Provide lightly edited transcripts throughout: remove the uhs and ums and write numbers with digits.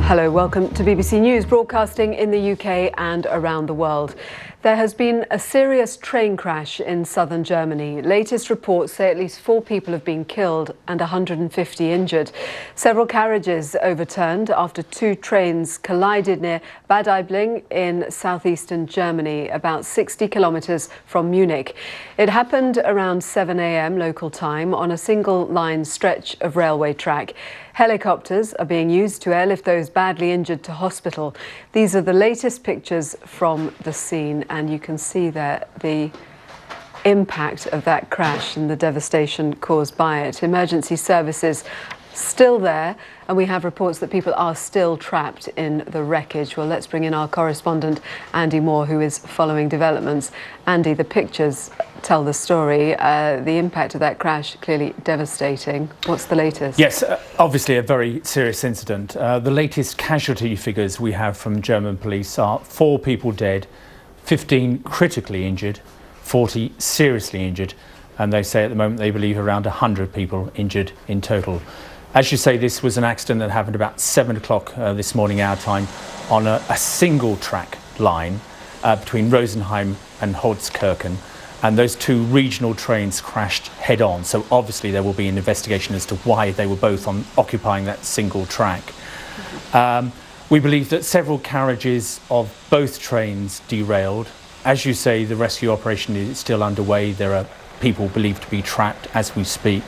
Hello, welcome to BBC News, broadcasting in the UK and around the world. There has been a serious train crash in southern Germany. Latest reports say at least 4 people have been killed and 150 injured. Several carriages overturned after 2 trains collided near Bad Aibling in southeastern Germany, about 60 kilometres from Munich. It happened around 7 a.m. local time on a single line stretch of railway track. Helicopters are being used to airlift those badly injured to hospital. These are the latest pictures from the scene, and you can see there the impact of that crash and the devastation caused by it. Emergency services still there, and we have reports that people are still trapped in the wreckage. Well, let's bring in our correspondent Andy Moore, who is following developments. Andy, the pictures tell the story. The impact of that crash, clearly devastating. What's the latest? Yes, obviously a very serious incident. The latest casualty figures we have from German police are 4 people dead, 15 critically injured, 40 seriously injured, and they say at the moment they believe around 100 people injured in total. As you say, this was an accident that happened about 7 o'clock this morning our time on a single track line between Rosenheim and Holzkirchen, and those 2 regional trains crashed head on. So obviously there will be an investigation as to why they were both occupying that single track. We believe that several carriages of both trains derailed. As you say, the rescue operation is still underway. There are people believed to be trapped as we speak.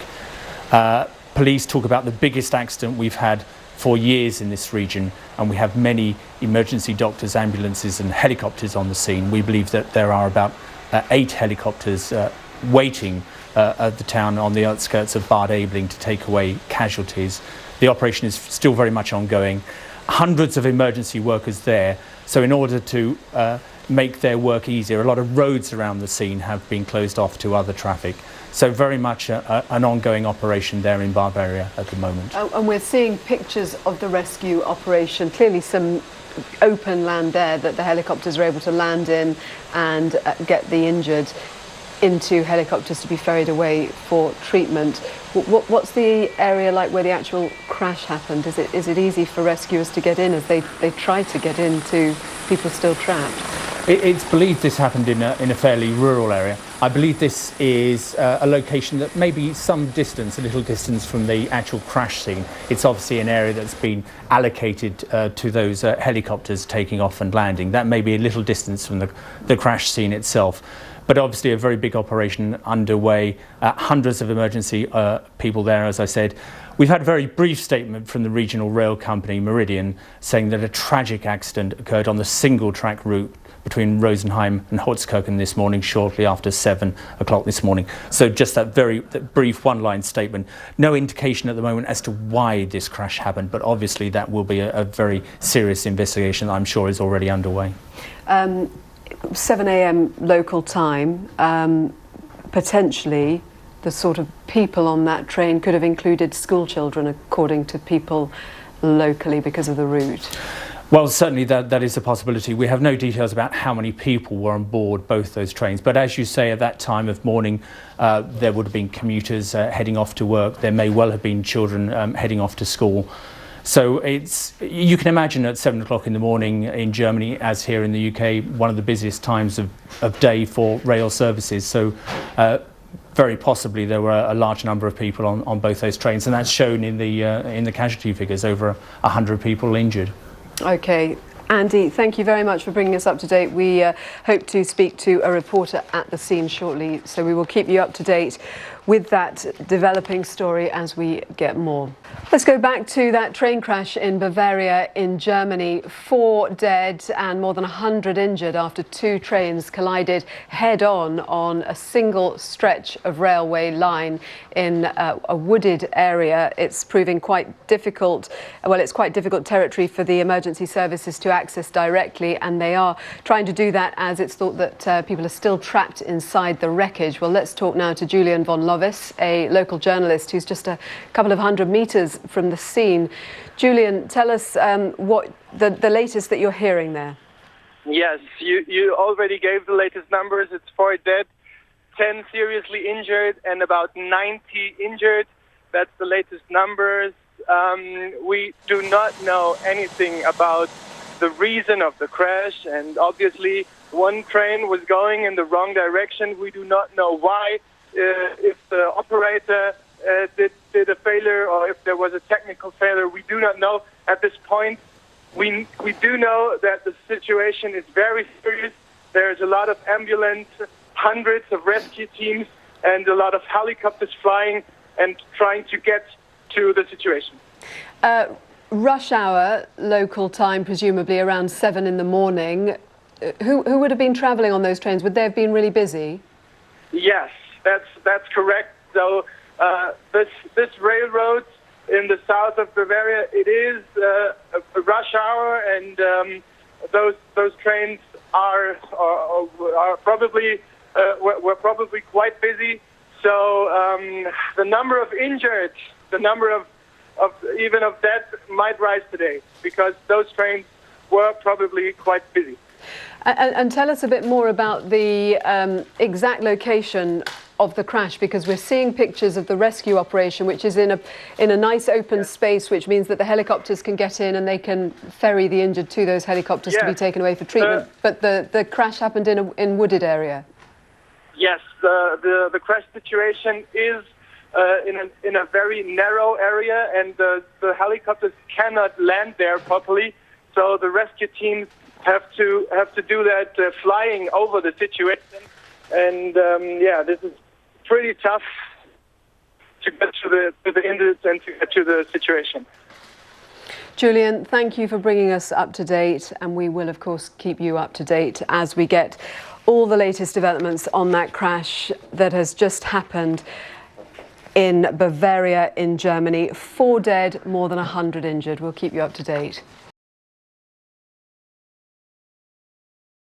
Police talk about the biggest accident we've had for years in this region, and we have many emergency doctors, ambulances and helicopters on the scene. We believe that there are about 8 helicopters waiting at the town on the outskirts of Bad Aibling to take away casualties. The operation is still very much ongoing. Hundreds of emergency workers there, so in order to make their work easier, a lot of roads around the scene have been closed off to other traffic. So very much an ongoing operation there in Bavaria at the moment. And we're seeing pictures of the rescue operation, clearly some open land there that the helicopters are able to land in and get the injured into helicopters to be ferried away for treatment. What's the area like where the actual crash happened? Is it easy for rescuers to get in as they try to get into people still trapped? It's believed this happened in a fairly rural area. I believe this is a location that may be some distance, a little distance from the actual crash scene. It's obviously an area that's been allocated to those helicopters taking off and landing. That may be a little distance from the crash scene itself. But obviously a very big operation underway, hundreds of emergency people there, as I said. We've had a very brief statement from the regional rail company, Meridian, saying that a tragic accident occurred on the single track route between Rosenheim and Holzkirchen this morning, shortly after 7 o'clock this morning. So just that brief one-line statement. No indication at the moment as to why this crash happened, but obviously that will be a very serious investigation that I'm sure is already underway. 7 a.m. local time, potentially the sort of people on that train could have included school children, according to people locally, because of the route. Well, certainly that is a possibility. We have no details about how many people were on board both those trains. But as you say, at that time of morning, there would have been commuters heading off to work. There may well have been children heading off to school. So you can imagine at 7 o'clock in the morning in Germany, as here in the UK, one of the busiest times of day for rail services. So very possibly there were a large number of people on both those trains, and that's shown in the casualty figures, over 100 people injured. Okay, Andy, thank you very much for bringing us up to date. We hope to speak to a reporter at the scene shortly, so we will keep you up to date with that developing story as we get more. Let's go back to that train crash in Bavaria in Germany. 4 dead and more than 100 injured after 2 trains collided head-on a single stretch of railway line in a wooded area. It's proving quite difficult. Well, it's quite difficult territory for the emergency services to access directly, and they are trying to do that as it's thought that people are still trapped inside the wreckage. Well, let's talk now to Julian von Lovis, a local journalist who's just a couple of hundred meters from the scene. Julian, tell us what the latest that you're hearing there. Yes, you already gave the latest numbers. It's 4 dead, 10 seriously injured, and about 90 injured. That's the latest numbers. we do not know anything about the reason of the crash, and obviously one train was going in the wrong direction. We do not know why, if the operator did a failure or if there was a technical failure. We do not know at this point. We do know that the situation is very serious. There's a lot of ambulance, hundreds of rescue teams, and a lot of helicopters flying and trying to get to the situation. Rush hour, local time, presumably around 7 in the morning. Who would have been travelling on those trains? Would they have been really busy? Yes, that's correct. So this railroad in the south of Bavaria, it is a rush hour, and those trains are probably were probably quite busy. So the number of injured, the number of even of death might rise today, because those trains were probably quite busy. And tell us a bit more about the exact location of the crash, because we're seeing pictures of the rescue operation, which is in a nice open space, which means that the helicopters can get in and they can ferry the injured to those helicopters to be taken away for treatment. But the crash happened in a wooded area. Yes, the crash situation is in a very narrow area, and the helicopters cannot land there properly. So the rescue teams have to do that flying over the situation, and this is pretty tough to get to the injured and to get to the situation. Julian, thank you for bringing us up to date, and we will of course keep you up to date as we get all the latest developments on that crash that has just happened in Bavaria in Germany. 4 dead, more than 100 injured. We'll keep you up to date.